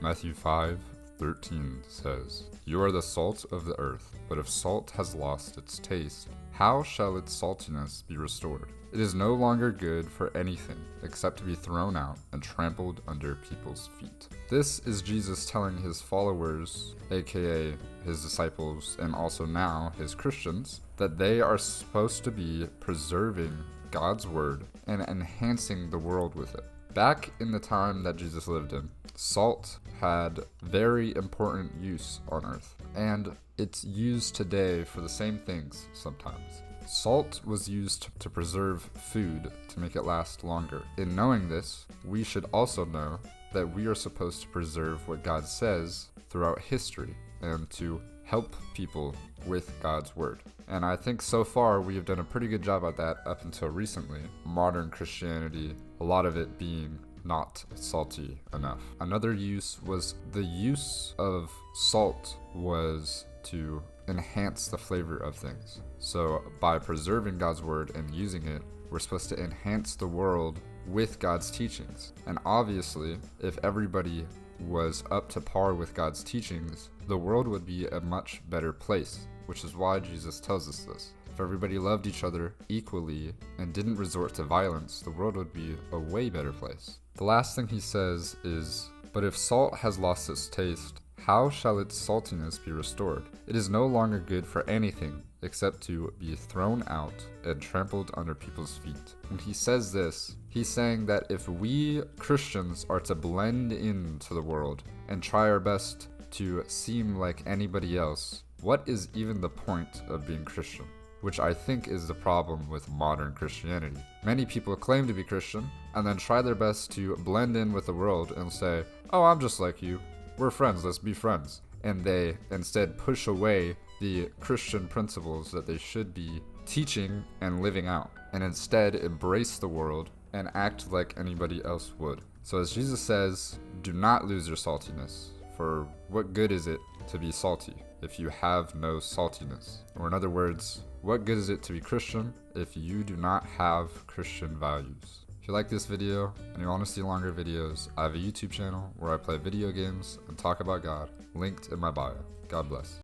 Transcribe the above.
Matthew 5:13 says, "You are the salt of the earth, but if salt has lost its taste, how shall its saltiness be restored? It is no longer good for anything except to be thrown out and trampled under people's feet." This is Jesus telling his followers, aka his disciples, and also now his Christians, that they are supposed to be preserving God's word and enhancing the world with it. Back in the time that Jesus lived in, salt had very important use on earth, and it's used today for the same things sometimes. Salt was used to preserve food to make it last longer. In knowing this, we should also know that we are supposed to preserve what God says throughout history and to help people with God's word. And I think so far we have done a pretty good job at that up until recently. Modern Christianity, a lot of it being not salty enough. Another use was the use of salt was to enhance the flavor of things. So by preserving God's word and using it, we're supposed to enhance the world with God's teachings. And obviously, if everybody was up to par with God's teachings, the world would be a much better place, which is why Jesus tells us this. If everybody loved each other equally and didn't resort to violence, the world would be a way better place. The last thing he says is, "But if salt has lost its taste, how shall its saltiness be restored? It is no longer good for anything except to be thrown out and trampled under people's feet." When he says this, he's saying that if we Christians are to blend into the world and try our best to seem like anybody else, what is even the point of being Christian? Which I think is the problem with modern Christianity. Many people claim to be Christian and then try their best to blend in with the world and say, "Oh, I'm just like you. We're friends, let's be friends." And they instead push away the Christian principles that they should be teaching and living out, and instead embrace the world and act like anybody else would. So as Jesus says, do not lose your saltiness, for what good is it to be salty if you have no saltiness? Or in other words, what good is it to be Christian if you do not have Christian values? If you like this video and you want to see longer videos, I have a YouTube channel where I play video games and talk about God, linked in my bio. God bless.